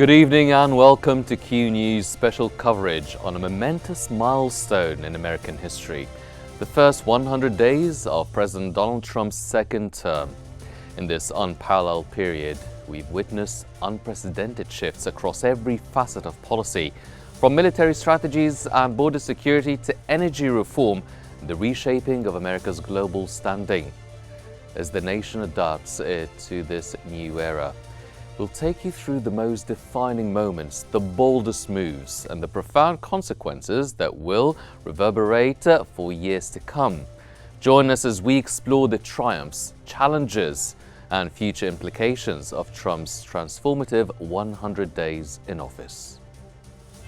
Good evening and welcome to Q News special coverage on a momentous milestone in American history, the first 100 days of President Donald Trump's second term. In this unparalleled period, we've witnessed unprecedented shifts across every facet of policy, from military strategies and border security to energy reform and the reshaping of America's global standing. As the nation adapts to this new era, we'll take you through the most defining moments, the boldest moves, and the profound consequences that will reverberate for years to come. Join us as we explore the triumphs, challenges, and future implications of Trump's transformative 100 days in office.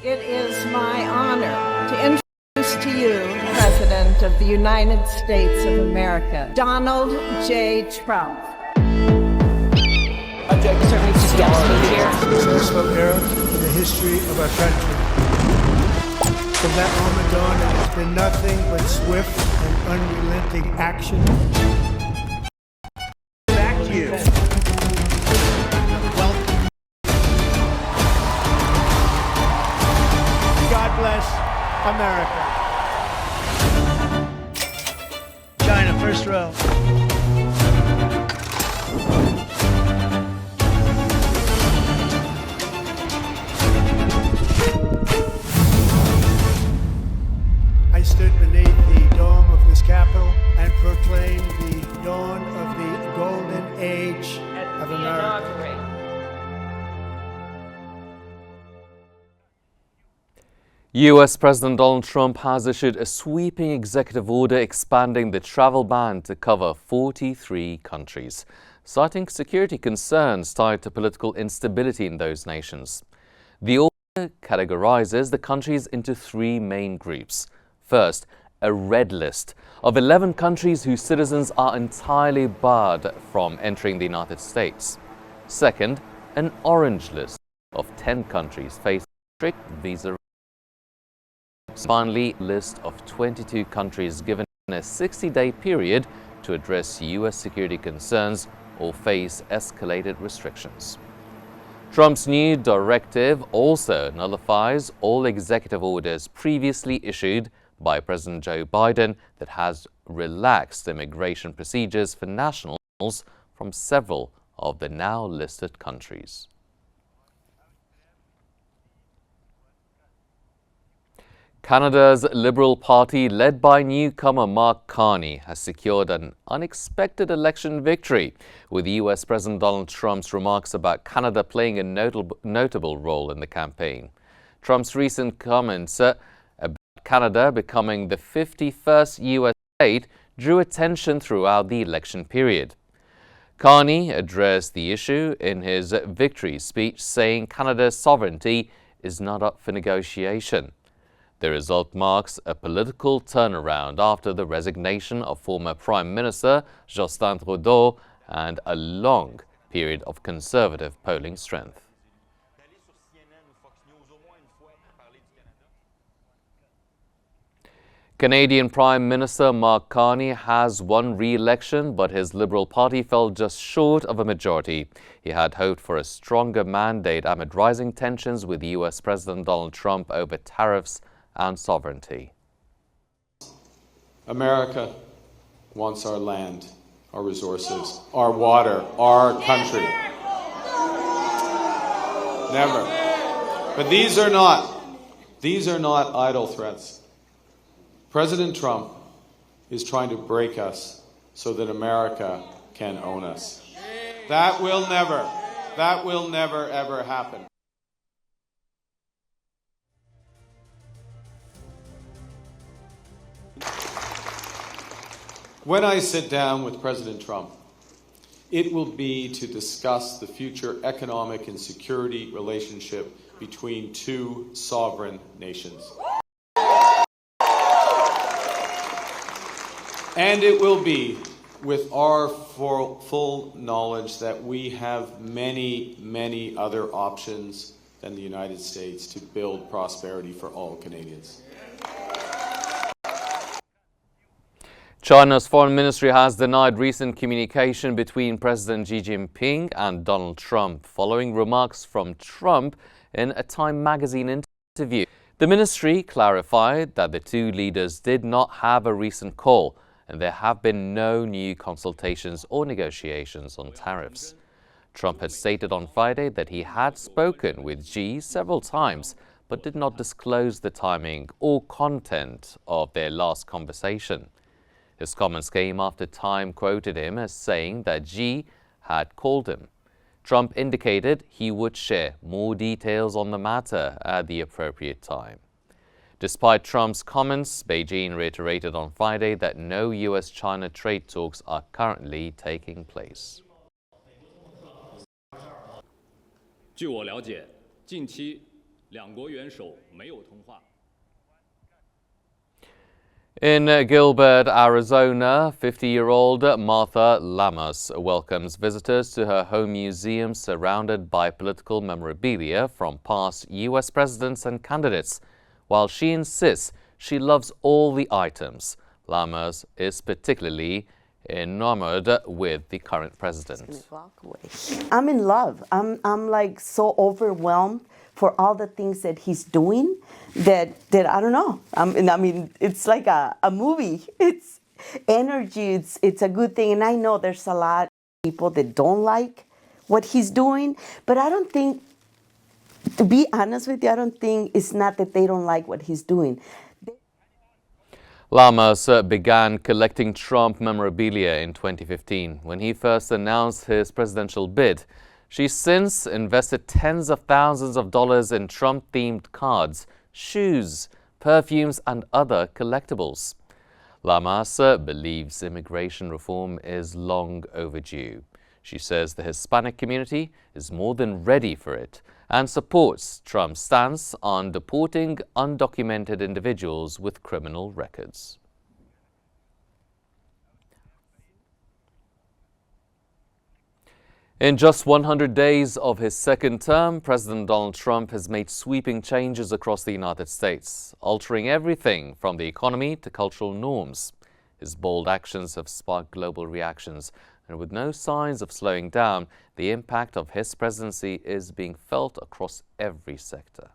It is my honor to introduce to you President of the United States of America, Donald J. Trump. Successful era in the history of our country. From that moment on, it has been nothing but swift and unrelenting action. Back to you. Welcome. God bless America. China, first row. I stood beneath the dome of this Capitol and proclaimed the dawn of the golden age of America. U.S. President Donald Trump has issued a sweeping executive order expanding the travel ban to cover 43 countries, citing security concerns tied to political instability in those nations. The order categorizes the countries into three main groups. First, a red list of 11 countries whose citizens are entirely barred from entering the United States. Second, an orange list of 10 countries facing strict visa. Finally, a list of 22 countries given a 60-day period to address U.S. security concerns or face escalated restrictions. Trump's new directive also nullifies all executive orders previously issued by President Joe Biden that has relaxed immigration procedures for nationals from several of the now listed countries. Canada's Liberal Party, led by newcomer Mark Carney, has secured an unexpected election victory, with U.S. President Donald Trump's remarks about Canada playing a notable role in the campaign. Trump's recent comments about Canada becoming the 51st U.S. state drew attention throughout the election period. Carney addressed the issue in his victory speech, saying Canada's sovereignty is not up for negotiation. The result marks a political turnaround after the resignation of former Prime Minister Justin Trudeau and a long period of conservative polling strength. Canadian Prime Minister Mark Carney has won re-election, but his Liberal Party fell just short of a majority. He had hoped for a stronger mandate amid rising tensions with U.S. President Donald Trump over tariffs and sovereignty. America wants our land, our resources, our water, our country. Never. But these are not idle threats. President Trump is trying to break us so that America can own us. That will never ever happen. When I sit down with President Trump, it will be to discuss the future economic and security relationship between two sovereign nations. And it will be with our full knowledge that we have many, many other options than the United States to build prosperity for all Canadians. China's foreign ministry has denied recent communication between President Xi Jinping and Donald Trump following remarks from Trump in a Time magazine interview. The ministry clarified that the two leaders did not have a recent call and there have been no new consultations or negotiations on tariffs. Trump had stated on Friday that he had spoken with Xi several times but did not disclose the timing or content of their last conversation. His comments came after Time quoted him as saying that Xi had called him. Trump indicated he would share more details on the matter at the appropriate time. Despite Trump's comments, Beijing reiterated on Friday that no U.S.-China trade talks are currently taking place. 据我了解，近期两国元首没有通话。 In Gilbert, Arizona, 50-year-old Martha Lamas welcomes visitors to her home museum surrounded by political memorabilia from past U.S. presidents and candidates. While she insists she loves all the items, Lamas is particularly enamored with the current president. I'm in love. I'm like so overwhelmed for all the things that he's doing that I don't know. I mean, it's like a movie. It's energy. It's a good thing. And I know there's a lot of people that don't like what he's doing, but I don't think, to be honest with you, I don't think it's not that they don't like what he's doing. Lamas began collecting Trump memorabilia in 2015 when he first announced his presidential bid. She's since invested tens of thousands of dollars in Trump-themed cards, shoes, perfumes and other collectibles. Lamas believes immigration reform is long overdue. She says the Hispanic community is more than ready for it and supports Trump's stance on deporting undocumented individuals with criminal records. In just 100 days of his second term, President Donald Trump has made sweeping changes across the United States, altering everything from the economy to cultural norms. His bold actions have sparked global reactions, and with no signs of slowing down, the impact of his presidency is being felt across every sector.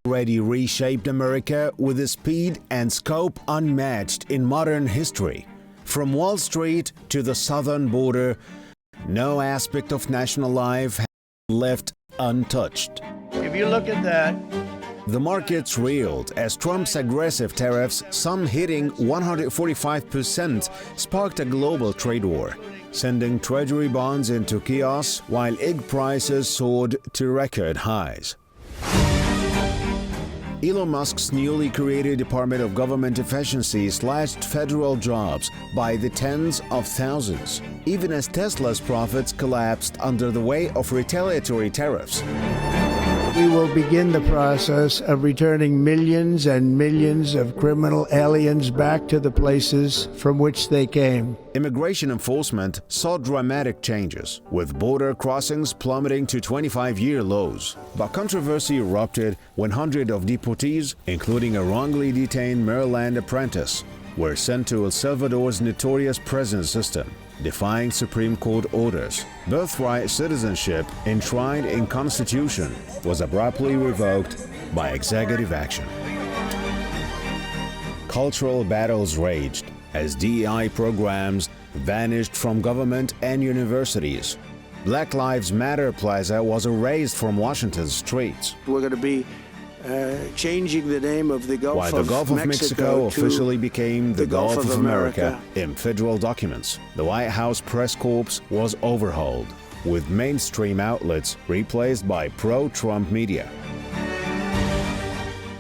Already reshaped America with a speed and scope unmatched in modern history. From Wall Street to the southern border, no aspect of national life has been left untouched. If you look at that, The markets reeled as Trump's aggressive tariffs, some hitting 145%, sparked a global trade war, sending treasury bonds into chaos while egg prices soared to record highs. Elon Musk's newly created Department of Government Efficiency slashed federal jobs by the tens of thousands, even as Tesla's profits collapsed under the weight of retaliatory tariffs. we will begin the process of returning millions and millions of criminal aliens back to the places from which they came. Immigration enforcement saw dramatic changes, with border crossings plummeting to 25-year lows. But controversy erupted when hundreds of deportees, including a wrongly detained Maryland apprentice, were sent to El Salvador's notorious prison system, defying Supreme Court orders. Birthright citizenship, enshrined in Constitution, was abruptly revoked by executive action. Cultural battles raged as DEI programs vanished from government and universities. Black Lives Matter Plaza was erased from Washington's streets. We're going to be changing the name of the Gulf While the Gulf of Mexico officially became the Gulf of America in federal documents, the White House press corps was overhauled, with mainstream outlets replaced by pro-Trump media.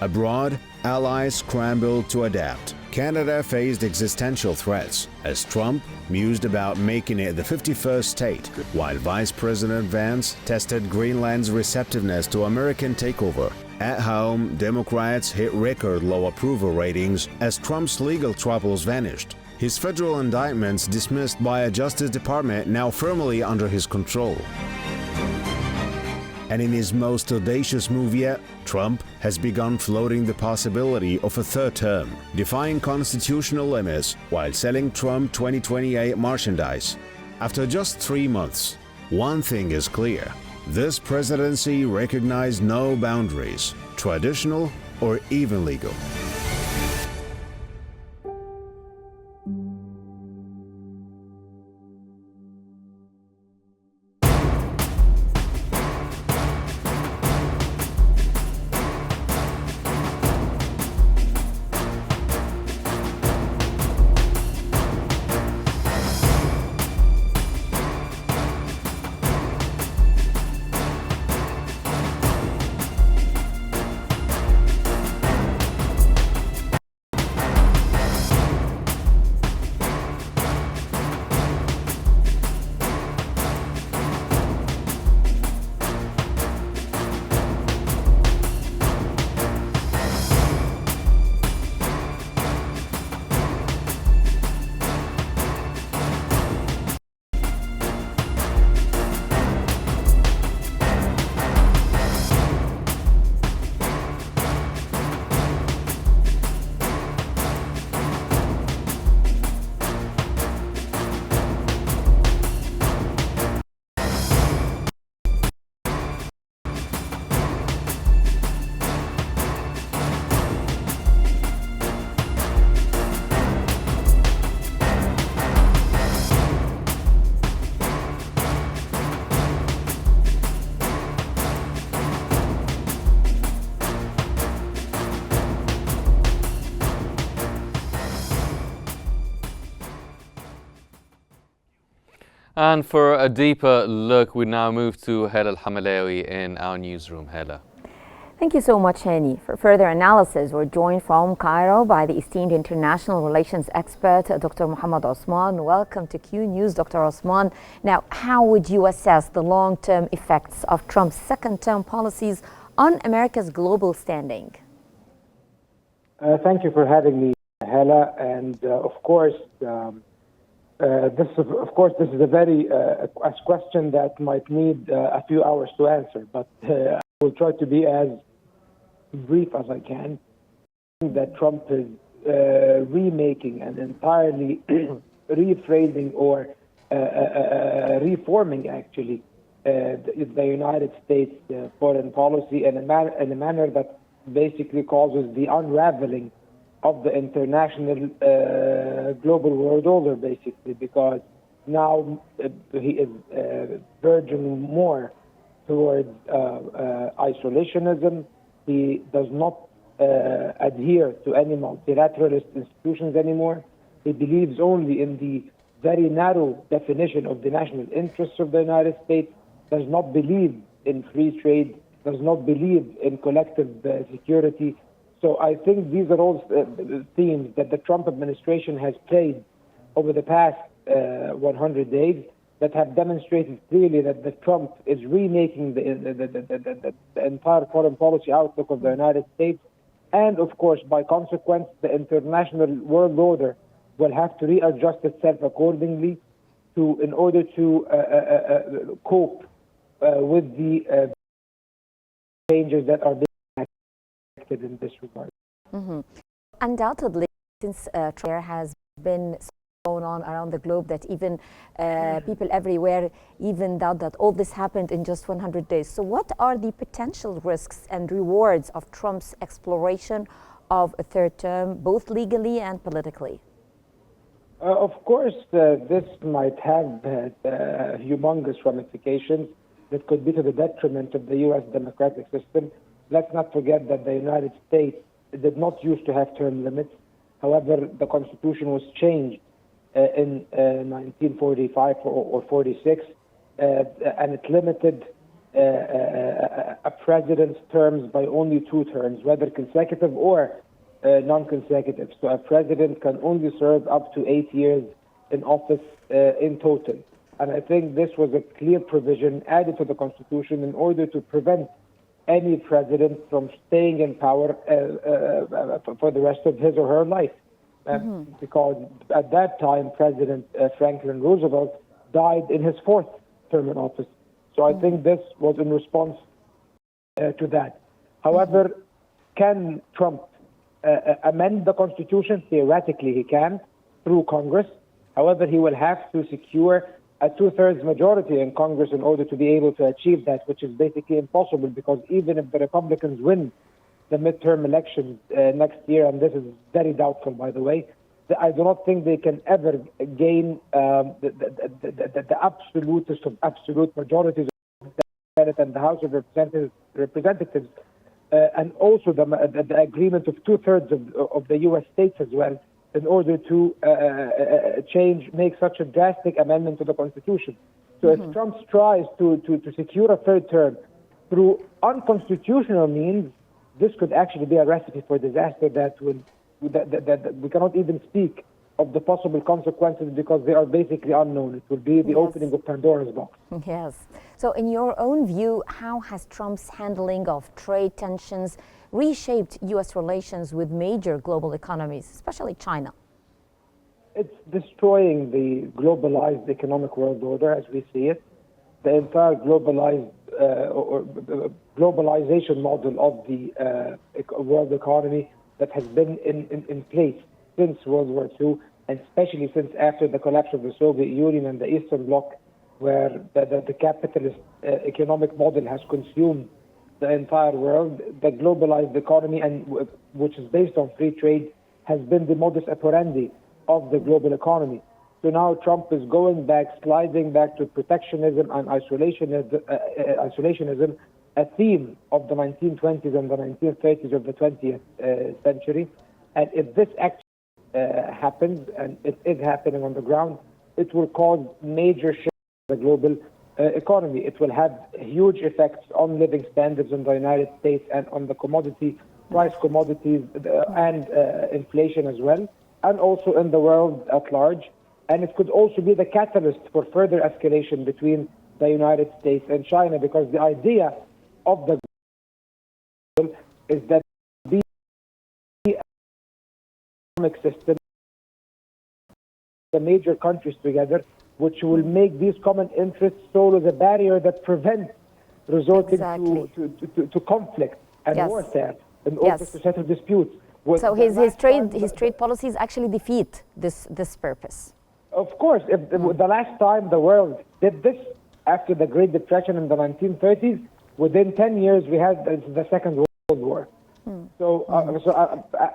Abroad, allies scrambled to adapt. Canada faced existential threats as Trump mused about making it the 51st state, while Vice President Vance tested Greenland's receptiveness to American takeover. At home, Democrats hit record low approval ratings as Trump's legal troubles vanished. His federal indictments dismissed by a Justice Department now firmly under his control. And in his most audacious move yet, Trump has begun floating the possibility of a third term, defying constitutional limits while selling Trump 2028 merchandise. After just 3 months, one thing is clear. This presidency recognized no boundaries, traditional or even legal. And for a deeper look, we now move to Hela Al-Hamalawi in our newsroom. Hela. Thank you so much, Hani. For further analysis, we're joined from Cairo by the esteemed international relations expert, Dr. Mohammed Osman. Welcome to Q News, Dr. Osman. Now, how would you assess the long-term effects of Trump's second-term policies on America's global standing? Thank you for having me, Hela. And of course, this is a very a question that might need a few hours to answer, but I will try to be as brief as I can. That Trump is remaking and entirely rephrasing or reforming, actually, the United States foreign policy in a manner that basically causes the unraveling of the international global world order, basically, because now he is verging more towards isolationism. He does not adhere to any multilateralist institutions anymore. He believes only in the very narrow definition of the national interests of the United States, does not believe in free trade, does not believe in collective security. So I think these are all themes that the Trump administration has played over the past 100 days that have demonstrated clearly that the Trump is remaking the entire foreign policy outlook of the United States. And of course, by consequence, the international world order will have to readjust itself accordingly in order to cope with the changes that are being acted in this regard. Mm-hmm. Undoubtedly, since there has been going on around the globe that even people everywhere even doubt that all this happened in just 100 days. So what are the potential risks and rewards of Trump's exploration of a third term, both legally and politically? Of course, this might have humongous ramifications that could be to the detriment of the U.S. democratic system. Let's not forget that the United States did not used to have term limits. However, the Constitution was changed in 1945 or 46, and it limited a president's terms by only 2 terms, whether consecutive or non-consecutive. So a president can only serve up to 8 years in office in total. And I think this was a clear provision added to the Constitution in order to prevent any president from staying in power for the rest of his or her life. Because at that time, President Franklin Roosevelt died in his 4th term in office. So I think this was in response to that. However, can Trump amend the Constitution? Theoretically, he can through Congress. However, he will have to secure a two-thirds majority in Congress in order to be able to achieve that, which is basically impossible, because even if the Republicans win the midterm elections next year, and this is very doubtful, by the way, I do not think they can ever gain the absolutist of absolute majorities of the Senate and the House of Representatives, and also the agreement of two-thirds of the U.S. states as well, in order to make such a drastic amendment to the Constitution. So if Trump tries to secure a third term through unconstitutional means, this could actually be a recipe for disaster that we cannot even speak of the possible consequences, because they are basically unknown. It will be the opening of Pandora's box. Yes. So in your own view, how has Trump's handling of trade tensions reshaped U.S. relations with major global economies, especially China? It's destroying the globalized economic world order as we see it. The entire globalization model of the world economy that has been in place since World War II, and especially since after the collapse of the Soviet Union and the Eastern Bloc, where the capitalist economic model has consumed the entire world. The globalized economy, and which is based on free trade, has been the modus operandi of the global economy. So now Trump is sliding back to protectionism and isolationism, a theme of the 1920s and the 1930s of the 20th century. And if this actually happens, and it is happening on the ground, it will cause major shifts in the global economy. It will have huge effects on living standards in the United States and on the commodities and inflation as well, and also in the world at large. And it could also be the catalyst for further escalation between the United States and China, because the idea of the is that the economic system, the major countries together, which will make these common interests sort of the barrier that prevents resorting to conflict and warfare in order to settle disputes. So his trade policies actually defeat this purpose. Of course, if the last time the world did this, after the Great Depression in the 1930s, within 10 years we had the Second World War.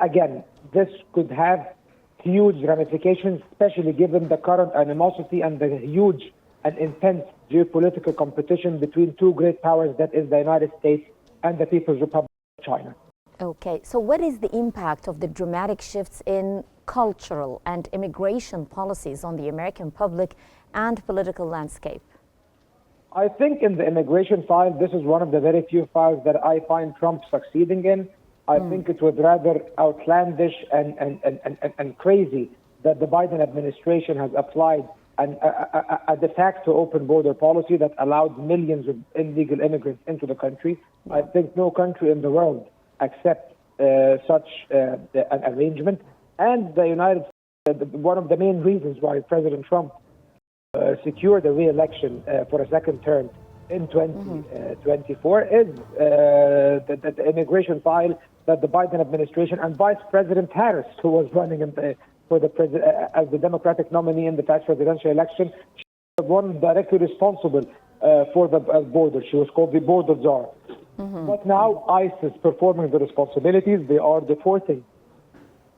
Again, this could have huge ramifications, especially given the current animosity and the huge and intense geopolitical competition between two great powers, that is the United States and the People's Republic of China. Okay, so what is the impact of the dramatic shifts in cultural and immigration policies on the American public and political landscape? I think in the immigration file, this is one of the very few files that I find Trump succeeding in. I think it was rather outlandish and crazy that the Biden administration has applied a de facto open border policy that allowed millions of illegal immigrants into the country. I think no country in the world accepts such an arrangement. And the United States, one of the main reasons why President Trump secured a re-election for a second term in 2024 is the immigration file that the Biden administration and Vice President Harris, who was running as the Democratic nominee in the past presidential election, she was one directly responsible for the border. She was called the border czar. But now ICE is performing the responsibilities. They are deporting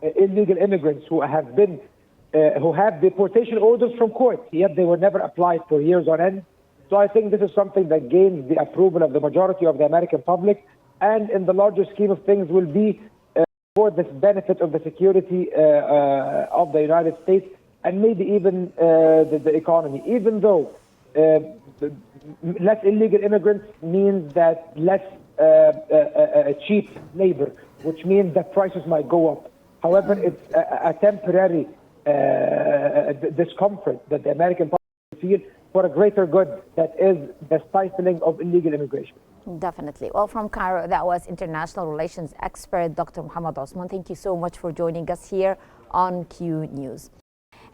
illegal immigrants who have deportation orders from court, yet they were never applied for years on end. So I think this is something that gains the approval of the majority of the American public, and in the larger scheme of things will be for the benefit of the security of the United States, and maybe even the economy. Even though less illegal immigrants means that less cheap labor, which means that prices might go up. However, it's a temporary discomfort that the American public feel for a greater good, that is the stifling of illegal immigration. Definitely. Well, from Cairo, that was international relations expert Dr. Mohammed Osman. Thank you so much for joining us here on Q News.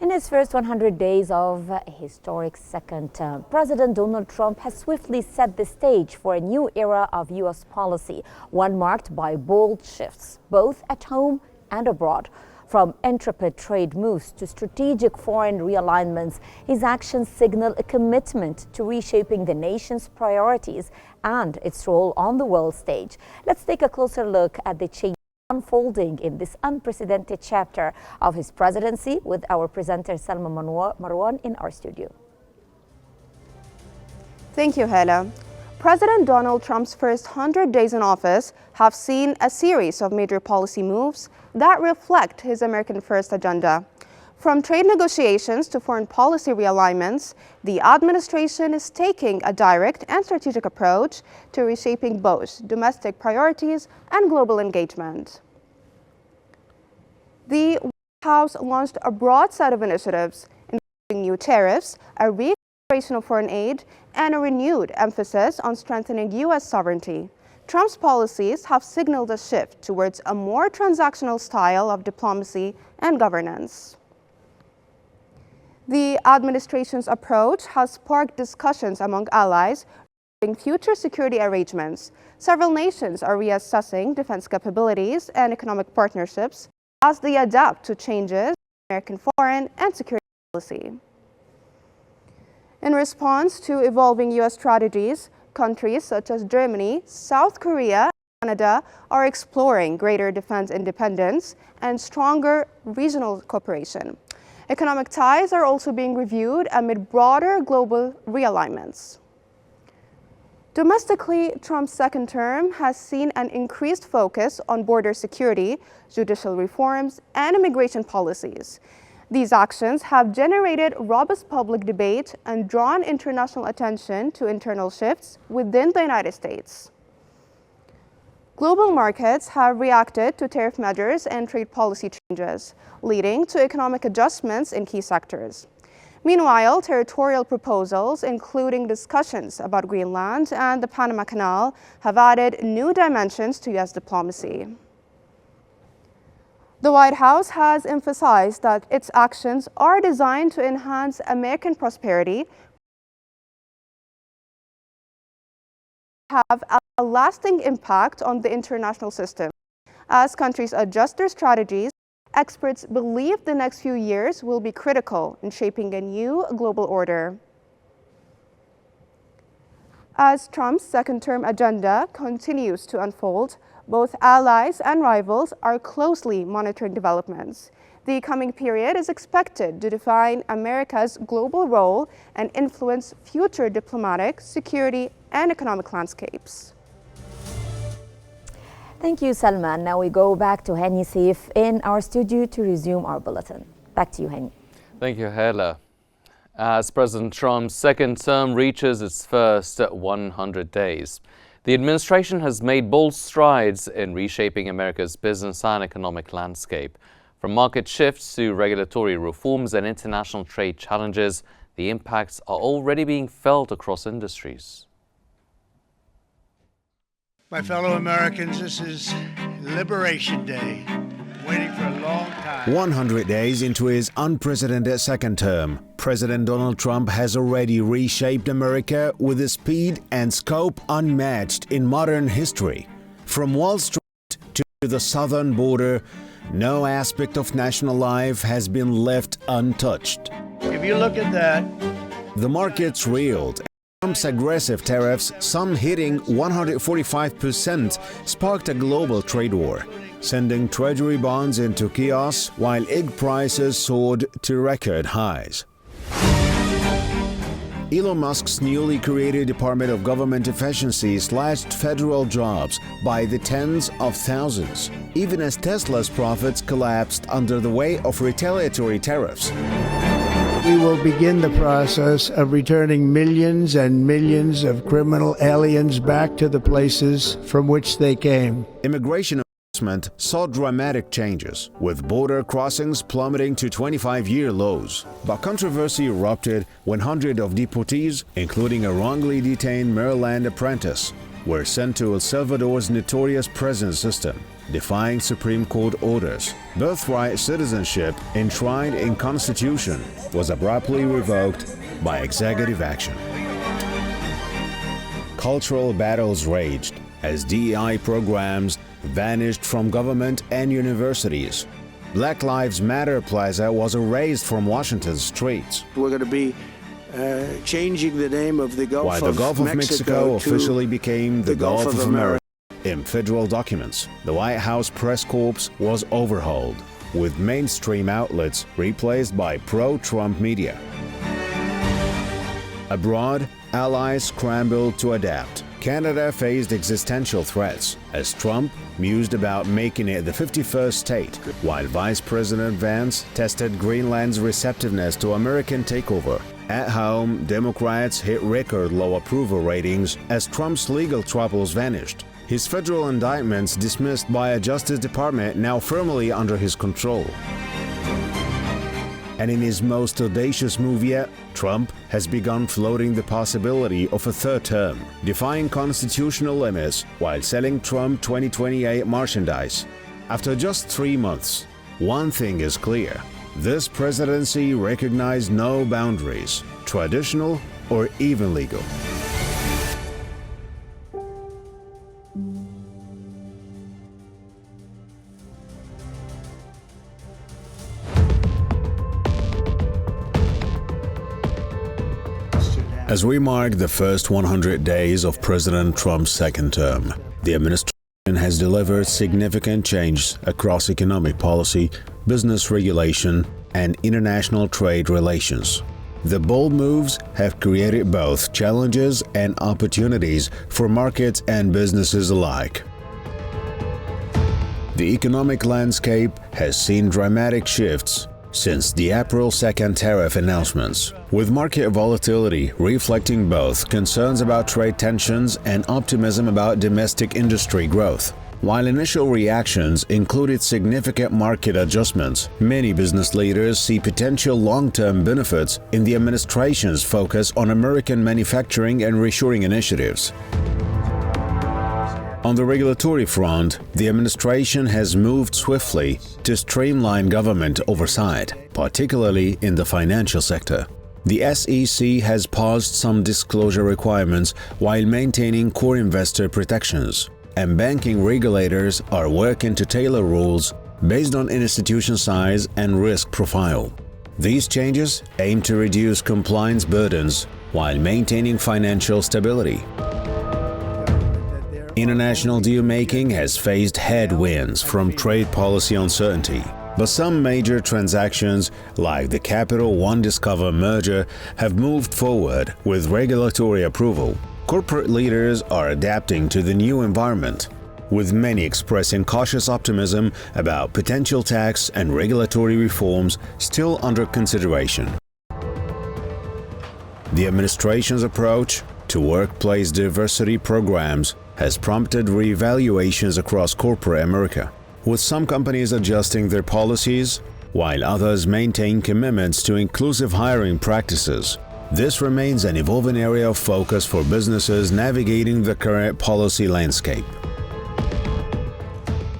In his first 100 days of a historic second term, President Donald Trump has swiftly set the stage for a new era of U.S. policy, one marked by bold shifts, both at home and abroad. From intrepid trade moves to strategic foreign realignments, his actions signal a commitment to reshaping the nation's priorities and its role on the world stage. Let's take a closer look at the change unfolding in this unprecedented chapter of his presidency with our presenter Salma Marwan in our studio. Thank you, Hela. President Donald Trump's first 100 days in office have seen a series of major policy moves that reflect his American First agenda. From trade negotiations to foreign policy realignments, the administration is taking a direct and strategic approach to reshaping both domestic priorities and global engagement. The White House launched a broad set of initiatives, including new tariffs, a reacceleration of foreign aid, and a renewed emphasis on strengthening U.S. sovereignty. Trump's policies have signaled a shift towards a more transactional style of diplomacy and governance. The administration's approach has sparked discussions among allies regarding future security arrangements. Several nations are reassessing defense capabilities and economic partnerships as they adapt to changes in American foreign and security policy. In response to evolving U.S. strategies, countries such as Germany, South Korea, and Canada are exploring greater defense independence and stronger regional cooperation. Economic ties are also being reviewed amid broader global realignments. Domestically, Trump's second term has seen an increased focus on border security, judicial reforms, and immigration policies. These actions have generated robust public debate and drawn international attention to internal shifts within the United States. Global markets have reacted to tariff measures and trade policy changes, leading to economic adjustments in key sectors. Meanwhile, territorial proposals, including discussions about Greenland and the Panama Canal, have added new dimensions to U.S. diplomacy. The White House has emphasized that its actions are designed to enhance American prosperity, have a lasting impact on the international system. As countries adjust their strategies, experts believe the next few years will be critical in shaping a new global order. As Trump's second-term agenda continues to unfold, both allies and rivals are closely monitoring developments. The coming period is expected to define America's global role and influence future diplomatic, security, and economic landscapes. Thank you, Salma. Now we go back to Hani Saif in our studio to resume our bulletin. Back to you, Hani. Thank you, Hela. As President Trump's second term reaches its first 100 days, the administration has made bold strides in reshaping America's business and economic landscape. From market shifts to regulatory reforms and international trade challenges, the impacts are already being felt across industries. My fellow Americans, this is Liberation Day. Waiting for a long time. 100 days into his unprecedented second term, President Donald Trump has already reshaped America with a speed and scope unmatched in modern history. From Wall Street to the southern border, no aspect of national life has been left untouched. If you look at that, the markets reeled. Trump's aggressive tariffs, some hitting 145%, sparked a global trade war, sending treasury bonds into chaos while egg prices soared to record highs. Elon Musk's newly created Department of Government Efficiency slashed federal jobs by the tens of thousands, even as Tesla's profits collapsed under the weight of retaliatory tariffs. we will begin the process of returning millions and millions of criminal aliens back to the places from which they came. Immigration enforcement saw dramatic changes, with border crossings plummeting to 25-year lows. But controversy erupted when hundreds of deportees, including a wrongly detained Maryland apprentice, were sent to El Salvador's notorious prison system. defying Supreme Court orders. Birthright citizenship enshrined in Constitution was abruptly revoked by executive action. Cultural battles raged as DEI programs vanished from government and universities. Black Lives Matter Plaza was erased from Washington's streets. We're going to be changing the name of the Gulf While the Gulf of Mexico officially became the Gulf of America. In federal documents, the White House press corps was overhauled, with mainstream outlets replaced by pro-Trump media. Abroad, allies scrambled to adapt. Canada faced existential threats as Trump mused about making it the 51st state, while Vice President Vance tested Greenland's receptiveness to American takeover. At home, Democrats hit record low approval ratings as Trump's legal troubles vanished. His federal indictments dismissed by a Justice Department now firmly under his control. And in his most audacious move yet, Trump has begun floating the possibility of a third term, defying constitutional limits while selling Trump 2028 merchandise. After just 3 months, one thing is clear. This presidency recognized no boundaries, traditional or even legal. As we mark the first 100 days of President Trump's second term, the administration has delivered significant changes across economic policy, business regulation, and international trade relations. The bold moves have created both challenges and opportunities for markets and businesses alike. The economic landscape has seen dramatic shifts since the April 2nd tariff announcements, with market volatility reflecting both concerns about trade tensions and optimism about domestic industry growth. While initial reactions included significant market adjustments, many business leaders see potential long-term benefits in the administration's focus on American manufacturing and reshoring initiatives. On the regulatory front, the administration has moved swiftly to streamline government oversight, particularly in the financial sector. The SEC has paused some disclosure requirements while maintaining core investor protections, and banking regulators are working to tailor rules based on institution size and risk profile. These changes aim to reduce compliance burdens while maintaining financial stability. International deal-making has faced headwinds from trade policy uncertainty, but some major transactions, like the Capital One Discover merger, have moved forward with regulatory approval. Corporate leaders are adapting to the new environment, with many expressing cautious optimism about potential tax and regulatory reforms still under consideration. The administration's approach to workplace diversity programs has prompted reevaluations across corporate America, with some companies adjusting their policies, while others maintain commitments to inclusive hiring practices. This remains an evolving area of focus for businesses navigating the current policy landscape.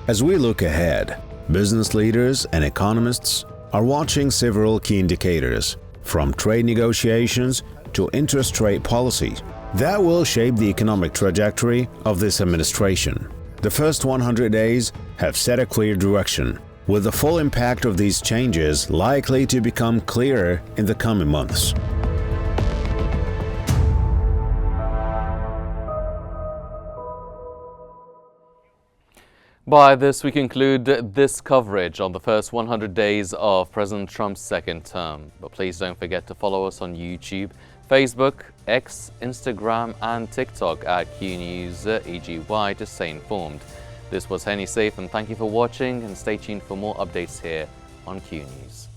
As we look ahead, business leaders and economists are watching several key indicators, from trade negotiations to interest rate policy, that will shape the economic trajectory of this administration. The first 100 days have set a clear direction, with the full impact of these changes likely to become clearer in the coming months. By this, we conclude this coverage on the first 100 days of President Trump's second term. But please don't forget to follow us on YouTube, Facebook, X, Instagram and TikTok at Qnews EGY to stay informed. This was Henny Safe, and thank you for watching, and stay tuned for more updates here on Q News.